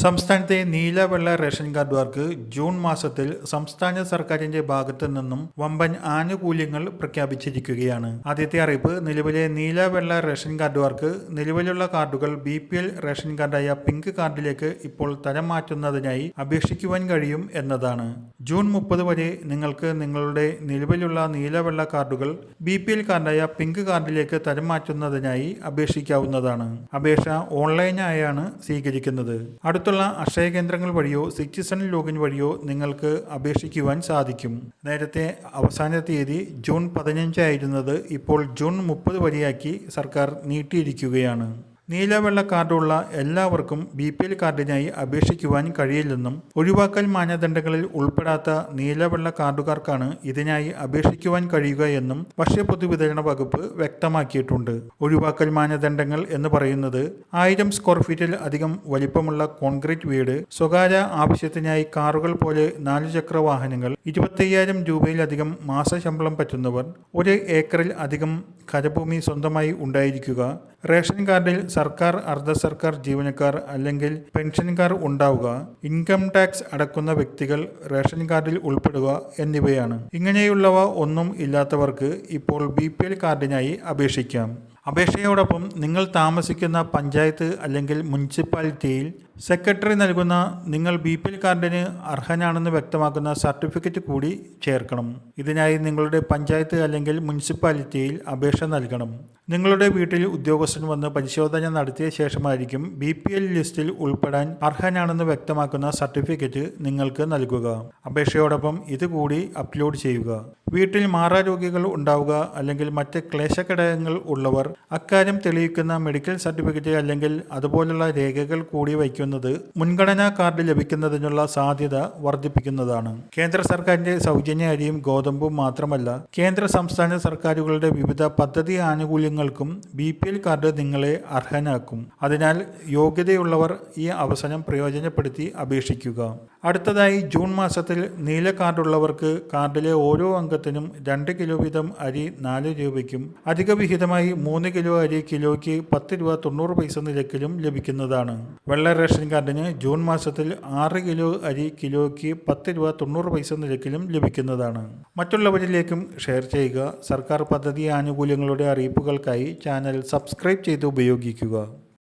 സംസ്ഥാനത്തെ നീല വെള്ള റേഷൻ കാർഡുകാർക്ക് ജൂൺ മാസത്തിൽ സംസ്ഥാന സർക്കാരിന്റെ ഭാഗത്തു നിന്നും വമ്പൻ ആനുകൂല്യങ്ങൾ പ്രഖ്യാപിച്ചിരിക്കുകയാണ്. ആദ്യത്തെ അറിയിപ്പ് നിലവിലെ നീല വെള്ള റേഷൻ കാർഡുകാർക്ക് നിലവിലുള്ള കാർഡുകൾ BPL റേഷൻ കാർഡായ പിങ്ക് കാർഡിലേക്ക് ഇപ്പോൾ തരം മാറ്റുന്നതിനായി അപേക്ഷിക്കുവാൻ കഴിയും എന്നതാണ്. ജൂൺ 30 വരെ നിങ്ങൾക്ക് നിങ്ങളുടെ നിലവിലുള്ള നീല വെള്ള കാർഡുകൾ BPL കാർഡായ പിങ്ക് കാർഡിലേക്ക് തരം മാറ്റുന്നതിനായി അപേക്ഷിക്കാവുന്നതാണ്. അപേക്ഷ ഓൺലൈനായാണ് സ്വീകരിക്കുന്നത്. അടുത്തുള്ള അക്ഷയ കേന്ദ്രങ്ങൾ വഴിയോ സിറ്റിസൺ ലോഗിൻ വഴിയോ നിങ്ങൾക്ക് അപേക്ഷിക്കുവാൻ സാധിക്കും. നേരത്തെ അവസാന തീയതി ജൂൺ 15 ആയിരുന്നത് ഇപ്പോൾ ജൂൺ 30 വരെയാക്കി സർക്കാർ നീട്ടിയിരിക്കുകയാണ്. നീല വെള്ള കാർഡുള്ള എല്ലാവർക്കും BPL കാർഡിനായി അപേക്ഷിക്കുവാൻ കഴിയില്ലെന്നും ഒഴിവാക്കൽ മാനദണ്ഡങ്ങളിൽ ഉൾപ്പെടാത്ത നീല വെള്ള കാർഡുകാർക്കാണ് ഇതിനായി അപേക്ഷിക്കുവാൻ കഴിയുക എന്നും ഭക്ഷ്യ പൊതുവിതരണ വകുപ്പ് വ്യക്തമാക്കിയിട്ടുണ്ട്. ഒഴിവാക്കൽ മാനദണ്ഡങ്ങൾ എന്ന് പറയുന്നത് 1000 സ്ക്വയർ ഫീറ്റിൽ അധികം വലിപ്പമുള്ള കോൺക്രീറ്റ് വീട്, സ്വകാര്യ ആവശ്യത്തിനായി കാറുകൾ പോലെ 4 ചക്ര വാഹനങ്ങൾ, 25,000 രൂപയിലധികം മാസശമ്പളം പറ്റുന്നവർ, 1 ഏക്കറിൽ അധികം കരഭൂമി സ്വന്തമായി ഉണ്ടായിരിക്കുക, റേഷൻ കാർഡിൽ സർക്കാർ അർദ്ധ സർക്കാർ ജീവനക്കാർ അല്ലെങ്കിൽ പെൻഷൻകാർ ഉണ്ടാവുക, ഇൻകം ടാക്സ് അടക്കുന്ന വ്യക്തികൾ റേഷൻ കാർഡിൽ ഉൾപ്പെടുക എന്നിവയാണ്. ഇങ്ങനെയുള്ളവ ഒന്നും ഇല്ലാത്തവർക്ക് ഇപ്പോൾ BPL കാർഡിനായി അപേക്ഷിക്കാം. അപേക്ഷയോടൊപ്പം നിങ്ങൾ താമസിക്കുന്ന പഞ്ചായത്ത് അല്ലെങ്കിൽ മുനിസിപ്പാലിറ്റിയിൽ സെക്രട്ടറി നൽകുന്ന നിങ്ങൾ BPL കാർഡിന് അർഹനാണെന്ന് വ്യക്തമാക്കുന്ന സർട്ടിഫിക്കറ്റ് കൂടി ചേർക്കണം. ഇതിനായി നിങ്ങളുടെ പഞ്ചായത്ത് അല്ലെങ്കിൽ മുനിസിപ്പാലിറ്റിയിൽ അപേക്ഷ നൽകണം. നിങ്ങളുടെ വീട്ടിൽ ഉദ്യോഗസ്ഥൻ വന്ന് പരിശോധന നടത്തിയ ശേഷമായിരിക്കും BPL ലിസ്റ്റിൽ ഉൾപ്പെടാൻ അർഹനാണെന്ന് വ്യക്തമാക്കുന്ന സർട്ടിഫിക്കറ്റ് നിങ്ങൾക്ക് നൽകുക. അപേക്ഷയോടൊപ്പം ഇതുകൂടി അപ്ലോഡ് ചെയ്യുക. വീട്ടിൽ മാറാരോഗികൾ ഉണ്ടാവുക അല്ലെങ്കിൽ മറ്റ് ക്ലേശഘടകങ്ങൾ ഉള്ളവർ അക്കാര്യം തെളിയിക്കുന്ന മെഡിക്കൽ സർട്ടിഫിക്കറ്റ് അല്ലെങ്കിൽ അതുപോലുള്ള രേഖകൾ കൂടി വയ്ക്കുന്നത് മുൻഗണനാ കാർഡ് ലഭിക്കുന്നതിനുള്ള സാധ്യത വർദ്ധിപ്പിക്കുന്നതാണ്. കേന്ദ്ര സർക്കാരിന്റെ സൗജന്യ അരിയും ഗോതമ്പും മാത്രമല്ല, കേന്ദ്ര സംസ്ഥാന സർക്കാരുകളുടെ വിവിധ പദ്ധതി ആനുകൂല്യങ്ങൾക്കും BPL കാർഡ് നിങ്ങളെ അർഹനാക്കും. അതിനാൽ യോഗ്യതയുള്ളവർ ഈ അവസരം പ്രയോജനപ്പെടുത്തി അപേക്ഷിക്കുക. അടുത്തതായി ജൂൺ മാസത്തിൽ നീല കാർഡുള്ളവർക്ക് കാർഡിലെ ഓരോ അംഗത്തിനും 2 കിലോ വീതം അരി 4 രൂപയ്ക്കും അധിക വിഹിതമായി 3 കിലോ അരി കിലോയ്ക്ക് 10 രൂപ 90 പൈസ നിരക്കിലും ലഭിക്കുന്നതാണ്. വെള്ള റേഷൻ കാർഡിന് ജൂൺ മാസത്തിൽ 6 കിലോ അരി കിലോയ്ക്ക് 10 രൂപ 90 പൈസ നിരക്കിലും ലഭിക്കുന്നതാണ്. മറ്റുള്ളവരിലേക്കും ഷെയർ ചെയ്യുക. സർക്കാർ പദ്ധതി ആനുകൂല്യങ്ങളുടെ അറിയിപ്പുകൾക്കായി ചാനൽ സബ്സ്ക്രൈബ് ചെയ്ത് ഉപയോഗിക്കുക.